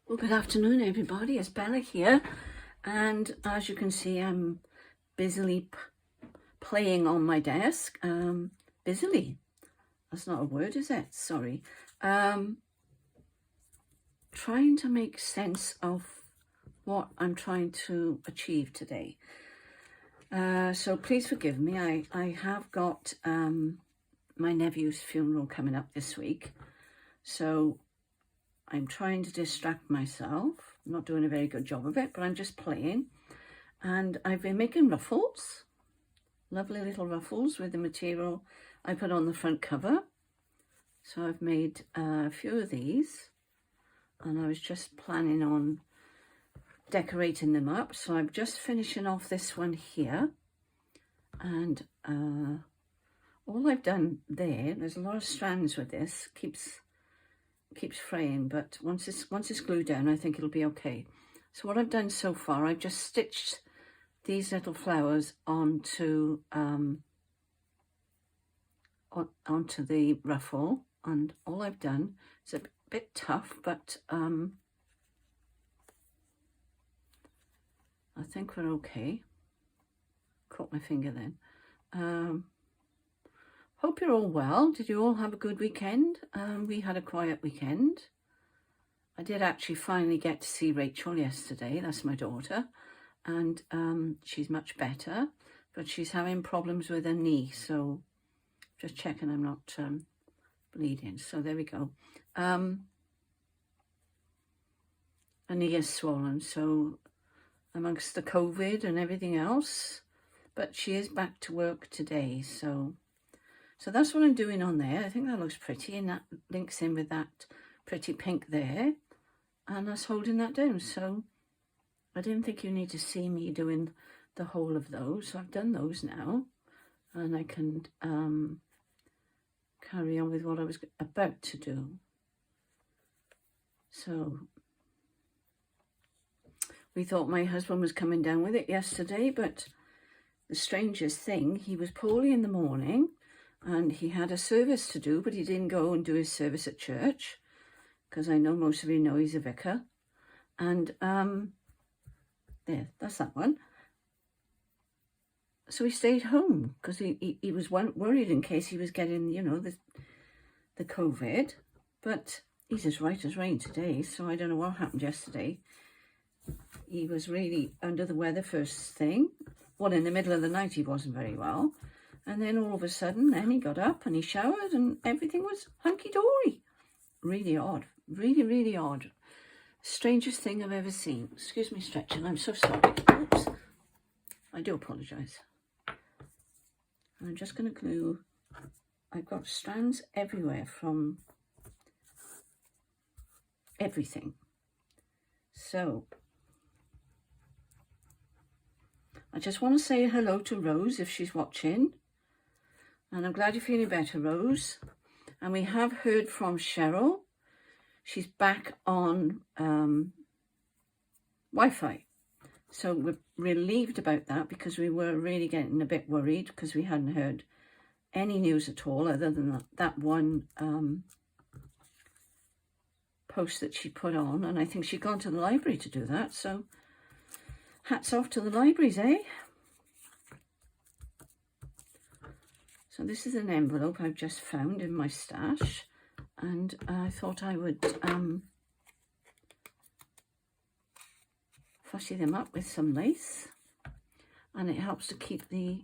Well, good afternoon, everybody. It's Bella here, and as you can see, I'm busily playing on my desk. Busily. That's not a word, is it? Sorry. Trying to make sense of what I'm trying to achieve today. So please forgive me. I have got my nephew's funeral coming up this week, so I'm trying to distract myself. I'm not doing a very good job of it, but I'm just playing. And I've been making ruffles, lovely little ruffles with the material I put on the front cover. So I've made a few of these, and I was just planning on decorating them up. So I'm just finishing off this one here. And all I've done there's a lot of strands with this, keeps fraying, but once it's glued down, I think it'll be okay. So what I've done so far, I've just stitched these little flowers onto onto the ruffle, and all I've done is a bit tough, but I think we're okay. Caught my finger then. Hope you're all well. Did you all have a good weekend? We had a quiet weekend. I did actually finally get to see Rachel yesterday. That's my daughter. And she's much better, but she's having problems with her knee. So just checking I'm not bleeding. So there we go. Her knee is swollen. So amongst the COVID and everything else, but she is back to work today. So that's what I'm doing on there. I think that looks pretty, and that links in with that pretty pink there. And that's holding that down. So I didn't think you need to see me doing the whole of those. So I've done those now. And I can carry on with what I was about to do. So we thought my husband was coming down with it yesterday, but the strangest thing, he was poorly in the morning. And he had a service to do, but he didn't go and do his service at church, because I know most of you know he's a vicar. And there, that's that one. So he stayed home because he was worried in case he was getting, you know, the COVID. But he's as right as rain today, so I don't know what happened yesterday. He was really under the weather first thing. Well, in the middle of the night he wasn't very well. And then all of a sudden, then he got up and he showered and everything was hunky-dory. Really odd. Really, really odd. Strangest thing I've ever seen. Excuse me stretching. I'm so sorry. Oops. I do apologise. I'm just going to glue. I've got strands everywhere from everything. So I just want to say hello to Rose if she's watching. And I'm glad you're feeling better, Rose. And we have heard from Cheryl. She's back on Wi-Fi. So we're relieved about that, because we were really getting a bit worried because we hadn't heard any news at all other than that one post that she put on. And I think she'd gone to the library to do that. So hats off to the libraries, eh? So this is an envelope I've just found in my stash, and I thought I would fussy them up with some lace, and it helps to keep this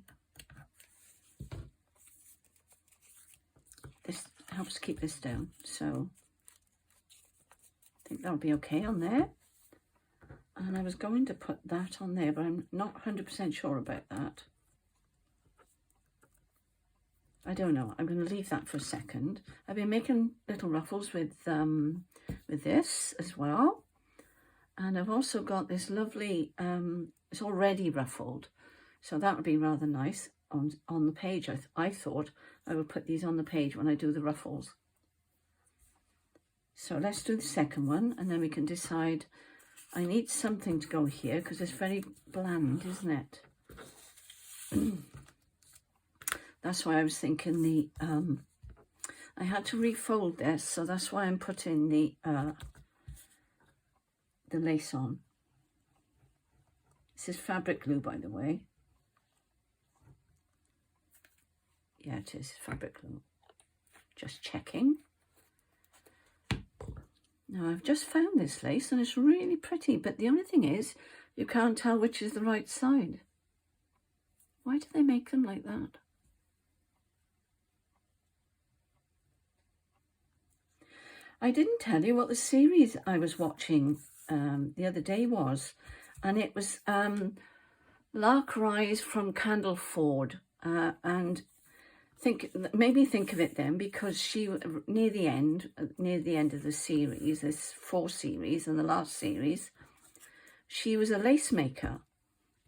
down. So I think that'll be okay on there. And I was going to put that on there, but I'm not 100% sure about that. I don't know. I'm going to leave that for a second. I've been making little ruffles with this as well. And I've also got this lovely, it's already ruffled. So that would be rather nice on the page. I thought I would put these on the page when I do the ruffles. So let's do the second one, and then we can decide. I need something to go here because it's very bland, isn't it? That's why I was thinking I had to refold this, so that's why I'm putting the the lace on. This is fabric glue, by the way. Yeah, it is fabric glue. Just checking. Now, I've just found this lace and it's really pretty, but the only thing is you can't tell which is the right side. Why do they make them like that? I didn't tell you what the series I was watching the other day was, and it was Lark Rise from Candleford, and maybe think of it then, because she, near the end of the series, this 4 series and the last series, she was a lace maker,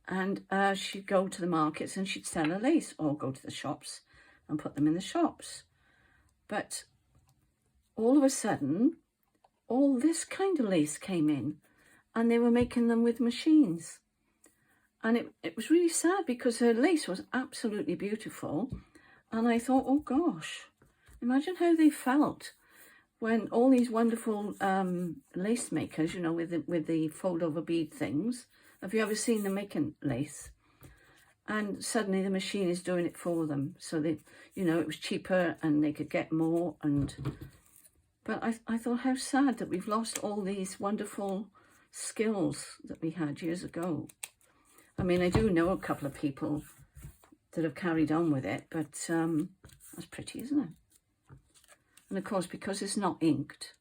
and she'd go to the markets and she'd sell her lace, or go to the shops and put them in the shops. But all of a sudden, all this kind of lace came in, and they were making them with machines. And it was really sad, because her lace was absolutely beautiful. And I thought, oh gosh, imagine how they felt when all these wonderful lace makers, you know, with the fold over bead things. Have you ever seen them making lace? And suddenly the machine is doing it for them. So they, you know, it was cheaper and they could get more. But I thought, how sad that we've lost all these wonderful skills that we had years ago. I mean, I do know a couple of people that have carried on with it, but that's pretty, isn't it? And of course, because it's not inked,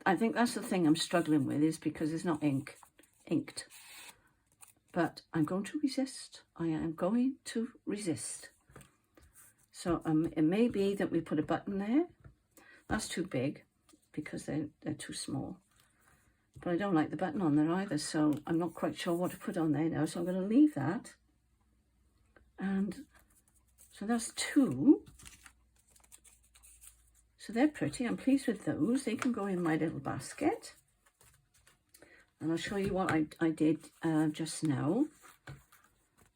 I think that's the thing I'm struggling with, is because it's not inked. But I'm going to resist. I am going to resist. So it may be that we put a button there. That's too big, because they're too small. But I don't like the button on there either, so I'm not quite sure what to put on there now, so I'm going to leave that. And so that's 2. So they're pretty. I'm pleased with those. They can go in my little basket. And I'll show you what I did just now.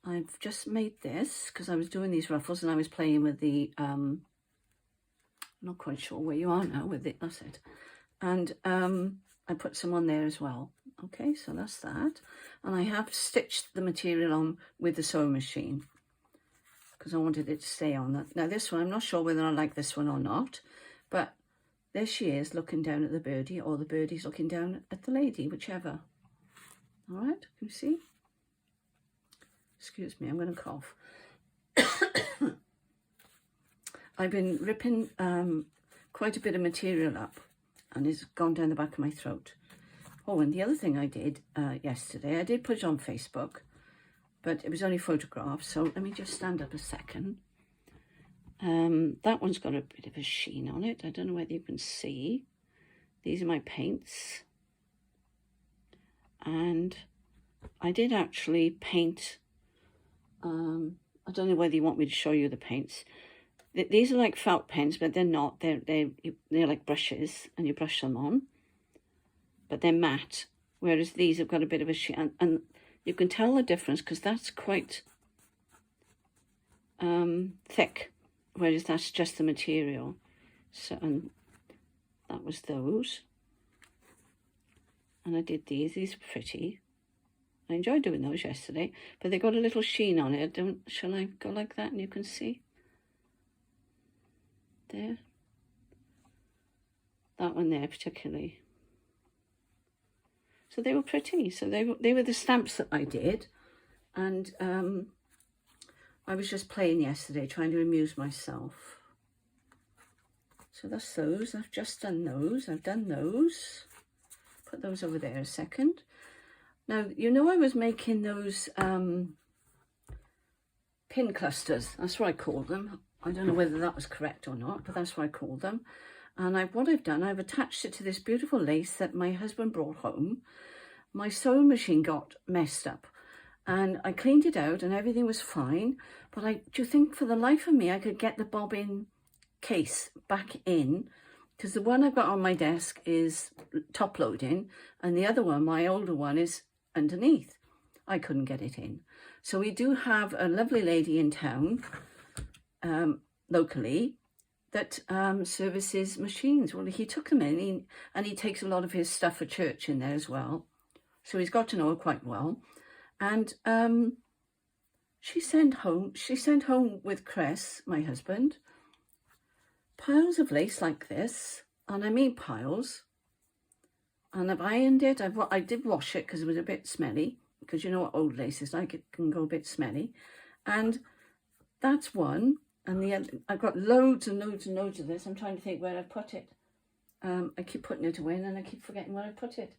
I've just made this because I was doing these ruffles and I was playing with the, I'm not quite sure where you are now with it, that's it. And I put some on there as well. Okay, so that's that. And I have stitched the material on with the sewing machine, because I wanted it to stay on that. Now this one, I'm not sure whether I like this one or not, but there she is looking down at the birdie, or the birdie's looking down at the lady, whichever. All right, can you see? Excuse me, I'm going to cough. I've been ripping quite a bit of material up, and it's gone down the back of my throat. Oh, and the other thing I did yesterday, I did put it on Facebook, but it was only photographs, so let me just stand up a second. That one's got a bit of a sheen on it. I don't know whether you can see. These are my paints. And I did actually paint, I don't know whether you want me to show you the paints. These are like felt pens, but they're not. They're like brushes, and you brush them on. But they're matte, whereas these have got a bit of a sheen. And you can tell the difference because that's quite thick, whereas that's just the material. So, and that was those. And I did these. These are pretty. I enjoyed doing those yesterday, but they got a little sheen on it. Shall I go like that and you can see? There. That one there particularly. So they were pretty. So they were the stamps that I did. And I was just playing yesterday, trying to amuse myself. So that's those. I've just done those. I've done those. Put those over there a second. Now, you know I was making those pin clusters. That's what I called them. I don't know whether that was correct or not, but that's what I called them. And what I've done, I've attached it to this beautiful lace that my husband brought home. My sewing machine got messed up and I cleaned it out and everything was fine. But do you think for the life of me, I could get the bobbin case back in? Because the one I've got on my desk is top loading and the other one, my older one, is underneath. I couldn't get it in. So we do have a lovely lady in town, locally, that services machines. Well, he took them in and he takes a lot of his stuff for church in there as well. So he's got to know her quite well. And she sent home with Cress, my husband, piles of lace like this. And I mean piles. And I've ironed it. I did wash it because it was a bit smelly. Because you know what old lace is like. It can go a bit smelly. And that's one. And the other, I've got loads and loads and loads of this. I'm trying to think where I put it. I keep putting it away and then I keep forgetting where I put it.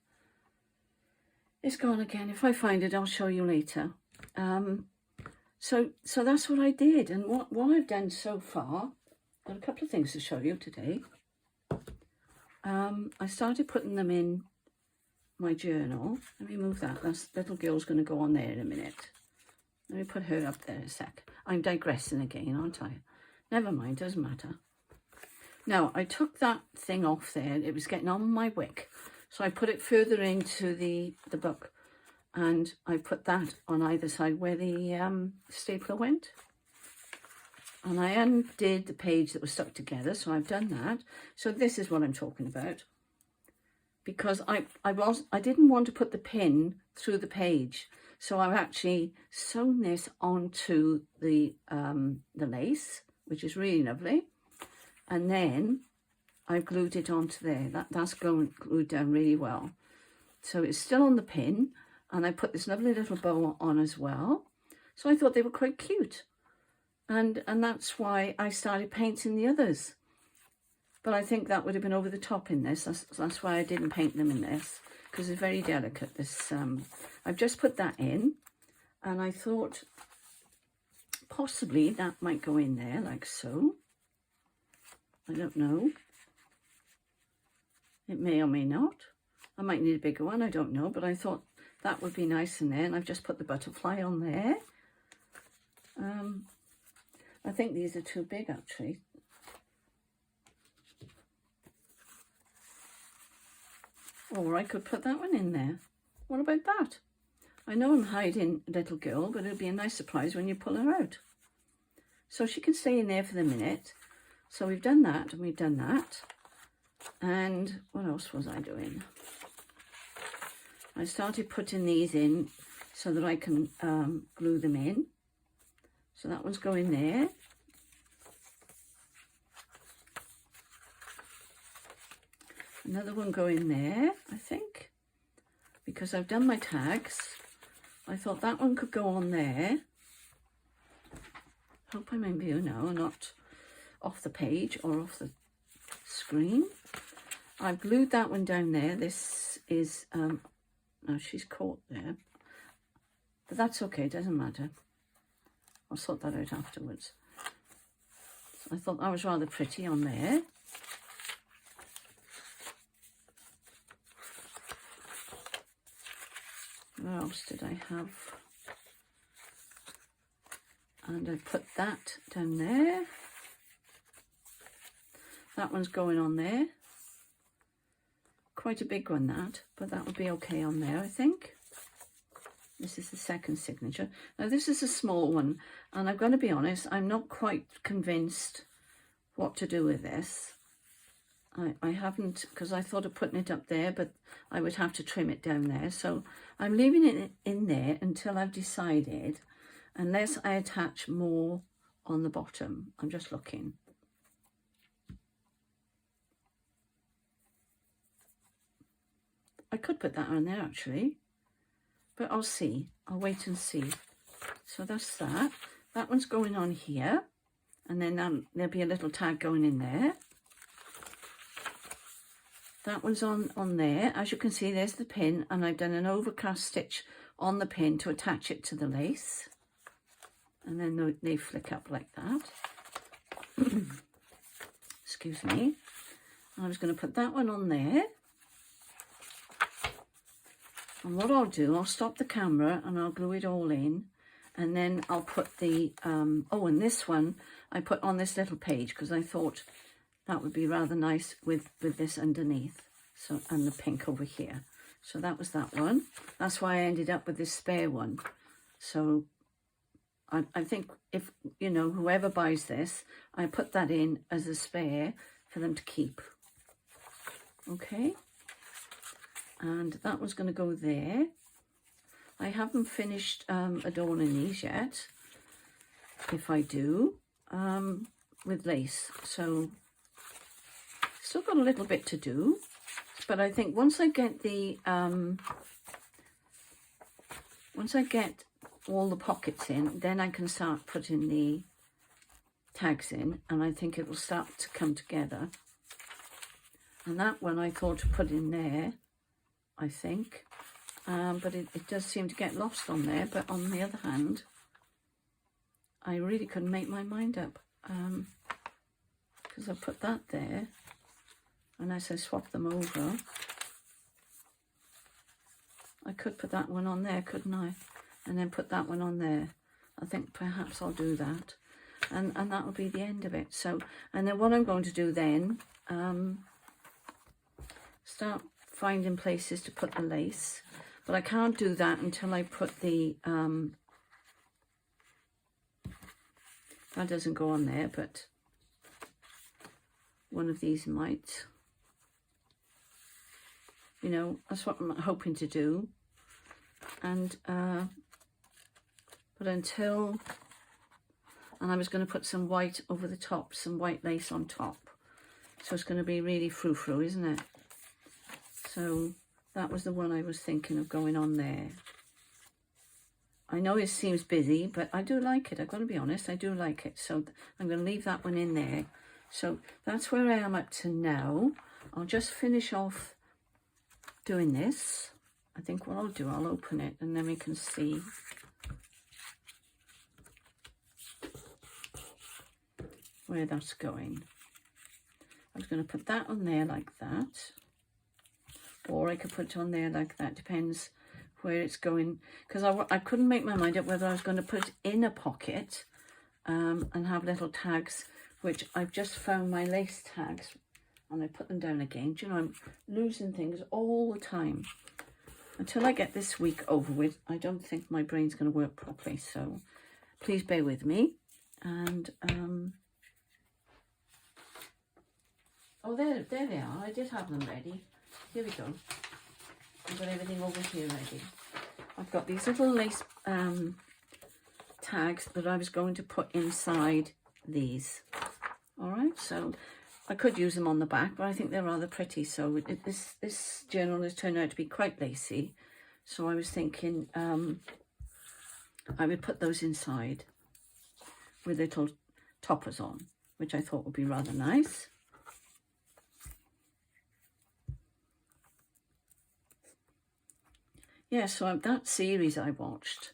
It's gone again. If I find it, I'll show you later. So that's what I did. And what I've done so far, I've got a couple of things to show you today. I started putting them in my journal. Let me move that. That little girl's going to go on there in a minute. Let me put her up there a sec. I'm digressing again, aren't I? Never mind, doesn't matter. Now, I took that thing off there. It was getting on my wick. So I put it further into the book. And I put that on either side where the stapler went. And I undid the page that was stuck together. So I've done that. So this is what I'm talking about. Because I didn't want to put the pin through the page. So I've actually sewn this onto the lace, which is really lovely. And then I've glued it onto there. That's glued down really well. So it's still on the pin. And I put this lovely little bow on as well. So I thought they were quite cute. And that's why I started painting the others. But I think that would have been over the top in this. That's why I didn't paint them in this. Because it's very delicate. This I've just put that in. And I thought possibly that might go in there like so. I don't know. It may or may not. I might need a bigger one. I don't know. But I thought that would be nice in there. And I've just put the butterfly on there. I think these are too big actually. Or I could put that one in there. What about that? I know I'm hiding a little girl, but it'll be a nice surprise when you pull her out. So she can stay in there for the minute. So we've done that and we've done that. And what else was I doing? I started putting these in so that I can glue them in. So that one's going there. Another one going there, I think. Because I've done my tags. I thought that one could go on there. Hope I'm in view now and not off the page or off the screen. I've glued that one down there. This is, no, she's caught there. But that's okay, doesn't matter. I'll sort that out afterwards. So I thought that was rather pretty on there. Where else did I have? And I put that down there. That one's going on there. Quite a big one that, but that would be okay on there, I think. This is the second signature. Now this is a small one, and I'm going to be honest, I'm not quite convinced what to do with this. I haven't, because I thought of putting it up there, but I would have to trim it down there. So I'm leaving it in there until I've decided, unless I attach more on the bottom. I'm just looking. I could put that on there actually, but I'll see. I'll wait and see. So that's that. That one's going on here, and then there'll be a little tag going in there. That one's on there. As you can see, there's the pin, and I've done an overcast stitch on the pin to attach it to the lace. And then they flick up like that. Excuse me. I was going to put that one on there. And what I'll do, I'll stop the camera and I'll glue it all in. And then I'll put the, oh, and this one I put on this little page because I thought that would be rather nice with this underneath. So, and the pink over here. So that was that one. That's why I ended up with this spare one. So I think if, you know, whoever buys this, I put that in as a spare for them to keep. Okay. and that was going to go there. I haven't finished adorning these yet, if I do, with lace. So still got a little bit to do, but I think once I get the all the pockets in, then I can start putting the tags in, and I think it will start to come together. And that one I thought to put in there, I think, but it does seem to get lost on there. But on the other hand, I really couldn't make my mind up, because I put that there, unless I swap them over. I could put that one on there, couldn't I? And then put that one on there. I think perhaps I'll do that. And that will be the end of it. So, and then what I'm going to do then, start finding places to put the lace. But I can't do that until I put the, that doesn't go on there, but one of these might. You know, that's what I'm hoping to do. And, but until, and I was going to put some white over the top, some white lace on top. So it's going to be really frou-frou, isn't it? So that was the one I was thinking of going on there. I know it seems busy, but I do like it. I've got to be honest, I do like it. So I'm going to leave that one in there. So that's where I am up to now. I'll just finish off doing this. I think what I'll do, I'll open it and then we can see where that's going. I was going to put that on there like that, or I could put it on there like that, depends where it's going, because I couldn't make my mind up whether I was going to put it in a pocket and have little tags, which I've just found my lace tags, and I put them down again. Do you know, I'm losing things all the time. Until I get this week over with, I don't think my brain's going to work properly, so please bear with me. And oh, there they are. I did have them ready. Here we go. I've got everything over here ready. I've got these little lace tags that I was going to put inside these. All right, so I could use them on the back, but I think they're rather pretty. So this journal has turned out to be quite lacy. So I was thinking I would put those inside with little toppers on, which I thought would be rather nice. Yeah, so that series I watched,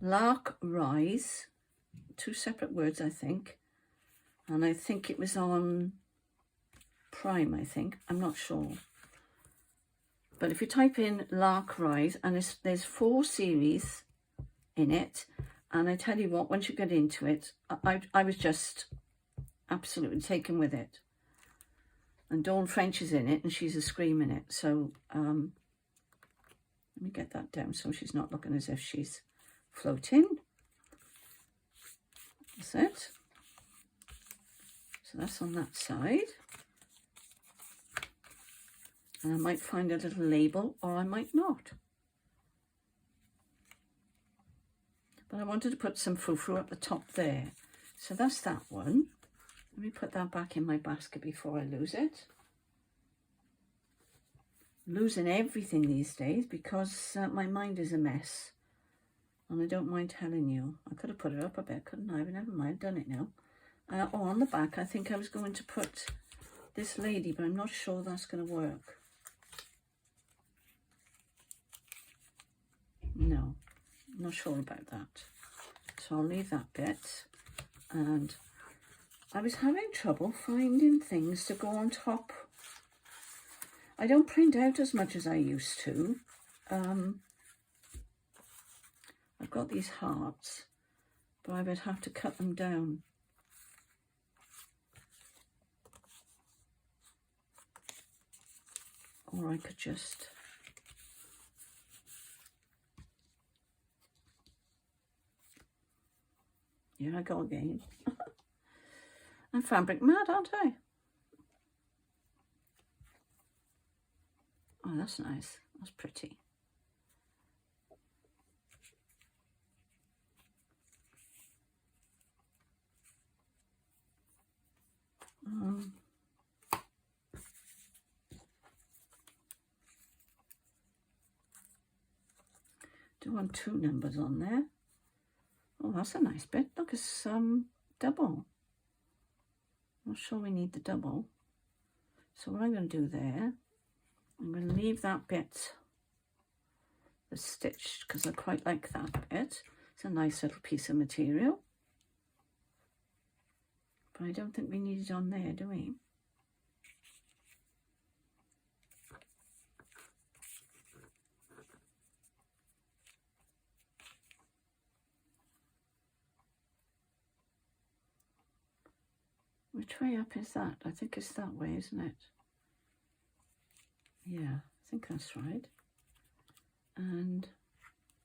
Lark Rise, 2 separate words, I think. And I think it was on Prime, I think. I'm not sure. But if you type in Lark Rise, and there's 4 series in it. And I tell you what, once you get into it, I was just absolutely taken with it. And Dawn French is in it, and she's a scream in it. So, let me get that down so she's not looking as if she's floating. That's it. So that's on that side. And I might find a little label, or I might not. But I wanted to put some frou-frou at the top there. So that's that one. Let me put that back in my basket before I lose it. Losing everything these days because my mind is a mess, and I don't mind telling you. I could have put it up a bit, couldn't I? But never mind, I've done it now. Oh, on the back I think I was going to put this lady, but I'm not sure that's going to work. No, I'm not sure about that, so I'll leave that bit. And I was having trouble finding things to go on top. I don't print out as much as I used to. I've got these hearts, but I would have to cut them down. Or I could just... Here I go again. I'm fabric mad, aren't I? Oh, that's nice. That's pretty. Do want 2 numbers on there. Oh, that's a nice bit. Look, it's double. Not sure we need the double. So what I'm going to do there, I'm going to leave that bit, the stitched, because I quite like that bit. It's a nice little piece of material. But I don't think we need it on there, do we? Which way up is that? I think it's that way, isn't it? Yeah, I think that's right. And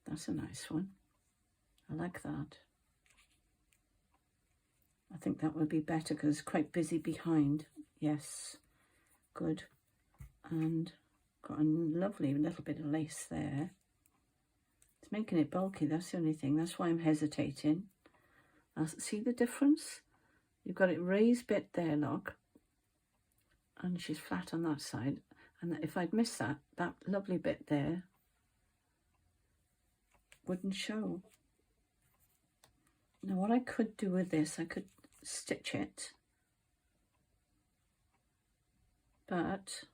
that's a nice one. I like that. I think that would be better because it's quite busy behind. Yes, good. And got a lovely little bit of lace there. It's making it bulky, that's the only thing. That's why I'm hesitating. See the difference? You've got it raised bit there, look. And she's flat on that side. And if I'd missed that, that lovely bit there wouldn't show. Now what I could do with this, I could stitch it. But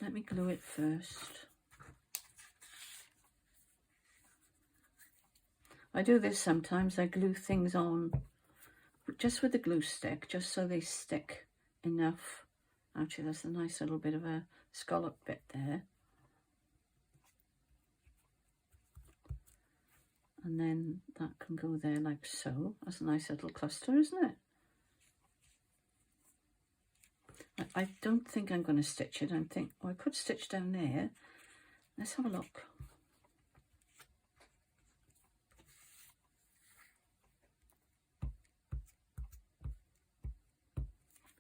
let me glue it first. I do this sometimes. I glue things on just with a glue stick, just so they stick enough. Actually, that's a nice little bit of a scallop bit there. And then that can go there like so. That's a nice little cluster, isn't it? I don't think I'm going to stitch it. Oh, I could stitch down there. Let's have a look.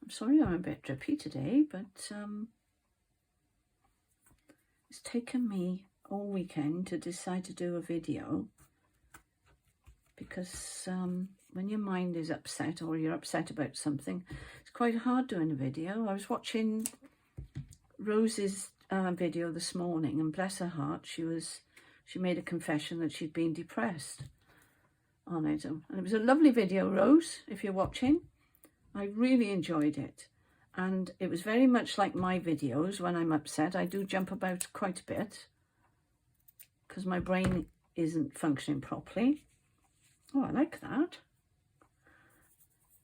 I'm sorry I'm a bit drippy today, but it's taken me all weekend to decide to do a video because when your mind is upset or you're upset about something, it's quite hard doing a video. I was watching Rose's video this morning, and bless her heart, she made a confession that she'd been depressed on it. And it was a lovely video, Rose, if you're watching. I really enjoyed it. And it was very much like my videos. When I'm upset, I do jump about quite a bit because my brain isn't functioning properly. Oh, I like that.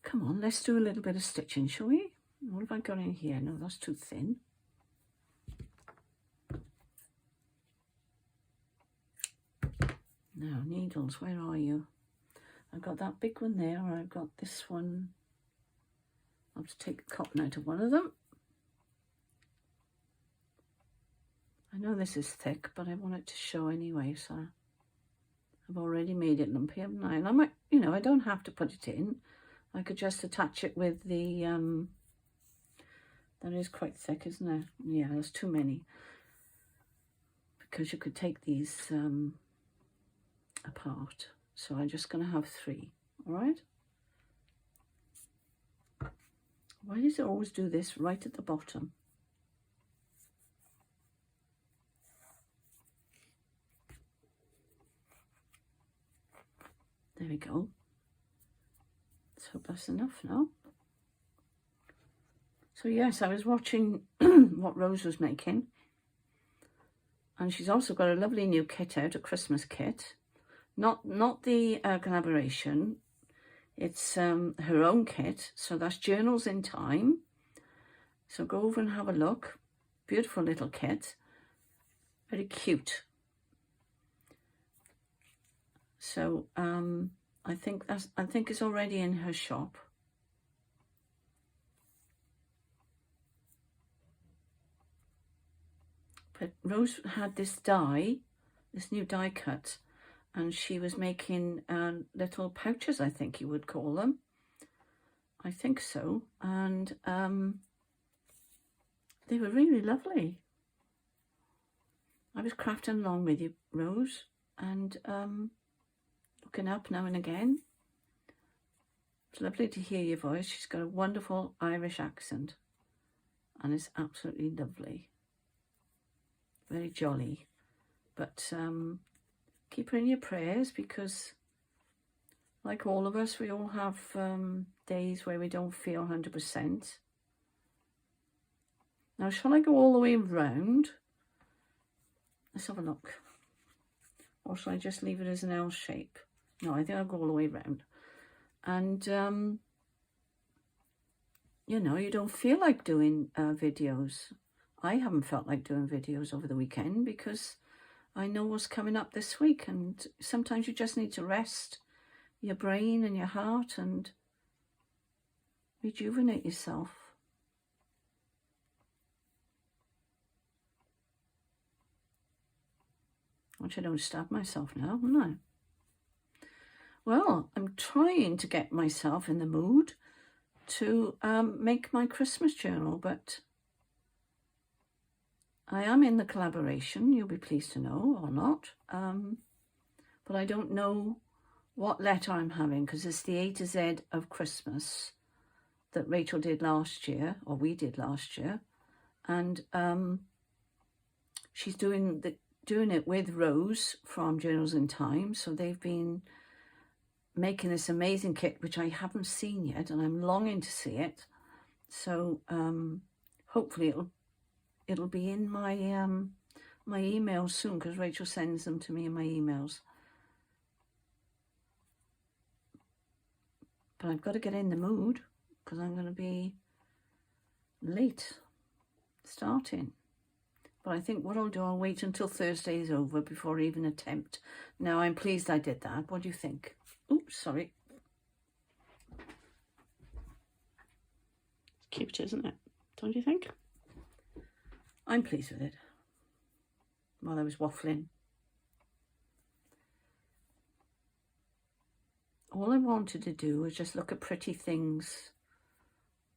Come on, let's do a little bit of stitching, shall we? What have I got in here? No, that's too thin. Now, needles, where are you? I've got that big one there, or I've got this one. I'll just take the cotton out of one of them. I know this is thick, but I want it to show anyway, so I've already made it lumpy, haven't I? And I might, you know, I don't have to put it in. I could just attach it with the, that is quite thick, isn't it? Yeah, there's too many. Because you could take these apart. So I'm just going to have 3, all right? Why does it always do this right at the bottom? There we go. Let's hope that's enough now. So yes, I was watching what Rose was making. And she's also got a lovely new kit out, a Christmas kit. Not the collaboration. It's her own kit. So that's Journals in Time. So go over and have a look. Beautiful little kit. Very cute. So I think it's already in her shop. But Rose had this die, this new die cut, and she was making little pouches, I think you would call them. I think so. And they were really lovely. I was crafting along with you, Rose, and looking up now and again. It's lovely to hear your voice. She's got a wonderful Irish accent, and it's absolutely lovely. Very jolly. But keep her in your prayers, because like all of us, we all have days where we don't feel 100%. Now, shall I go all the way round? Let's have a look. Or shall I just leave it as an L shape? No, I think I'll go all the way round. And, you know, you don't feel like doing videos. I haven't felt like doing videos over the weekend because I know what's coming up this week. And sometimes you just need to rest your brain and your heart and rejuvenate yourself. Which I don't stab myself now, am I? Well, I'm trying to get myself in the mood to make my Christmas journal, but I am in the collaboration, you'll be pleased to know, or not. But I don't know what letter I'm having, because it's the A to Z of Christmas that Rachel did last year, or we did last year. And she's doing it with Rose from Journals in Time. So they've been making this amazing kit, which I haven't seen yet, and I'm longing to see it. So hopefully it'll be in my my emails soon, because Rachel sends them to me in my emails. But I've got to get in the mood, because I'm going to be late starting. But I think what I'll do, I'll wait until Thursday is over before I even attempt. Now, I'm pleased I did that. What do you think? Oops, sorry. It's cute, isn't it? Don't you think? I'm pleased with it. While I was waffling. All I wanted to do was just look at pretty things.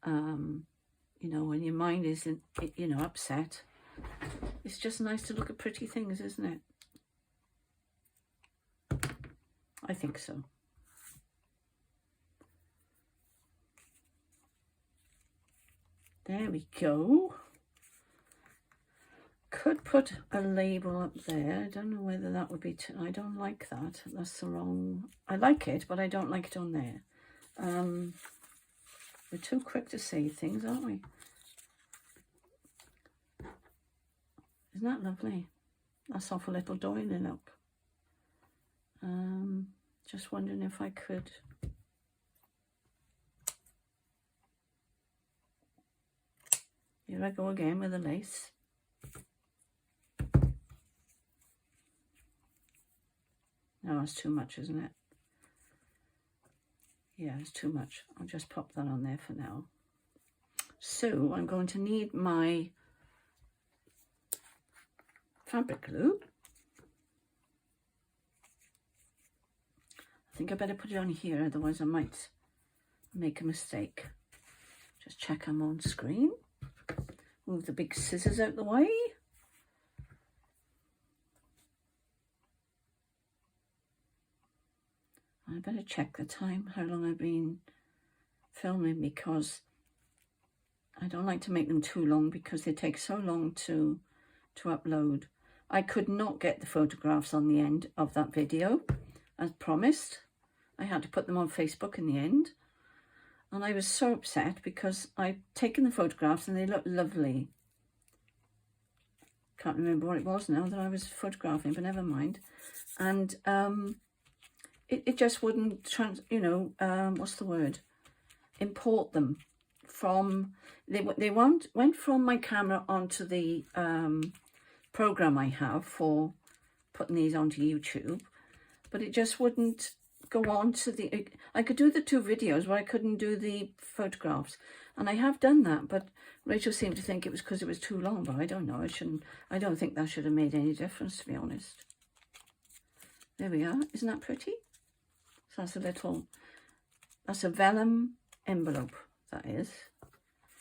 You know, when your mind isn't, you know, upset. It's just nice to look at pretty things, isn't it? I think so. There we go. Could put a label up there. I don't know whether that would be... I don't like that. That's the wrong... I like it, but I don't like it on there. We're too quick to say things, aren't we? Isn't that lovely? That's off a little doily look. Just wondering if I could... Here I go again with the lace. No, it's too much, isn't it? Yeah, it's too much. I'll just pop that on there for now. So I'm going to need my fabric glue. I think I better put it on here, otherwise I might make a mistake. Just check I'm on screen. Move the big scissors out the way. I better check the time, how long I've been filming, because I don't like to make them too long because they take so long to upload. I could not get the photographs on the end of that video, as promised. I had to put them on Facebook in the end. And I was so upset because I'd taken the photographs and they looked lovely. Can't remember what it was now that I was photographing, but never mind. And it just wouldn't, what's the word? Import them from, they went from my camera onto the program I have for putting these onto YouTube, but it just wouldn't go on to the, I could do the two videos, but I couldn't do the photographs. And I have done that, but Rachel seemed to think it was because it was too long, but I don't know. I don't think that should have made any difference, to be honest. There we are. Isn't that pretty? So that's a vellum envelope, that is.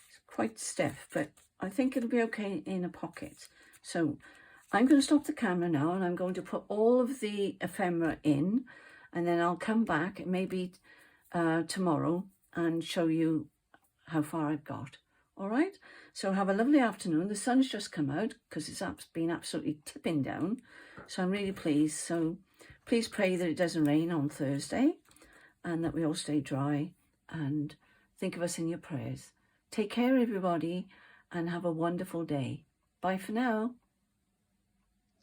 It's quite stiff, but I think it'll be okay in a pocket. So I'm going to stop the camera now, and I'm going to put all of the ephemera in, and then I'll come back maybe tomorrow and show you how far I've got. All right, so have a lovely afternoon. The sun's just come out because it's been absolutely tipping down, so I'm really pleased. So please pray that it doesn't rain on Thursday and that we all stay dry, and think of us in your prayers. Take care, everybody, and have a wonderful day. Bye for now.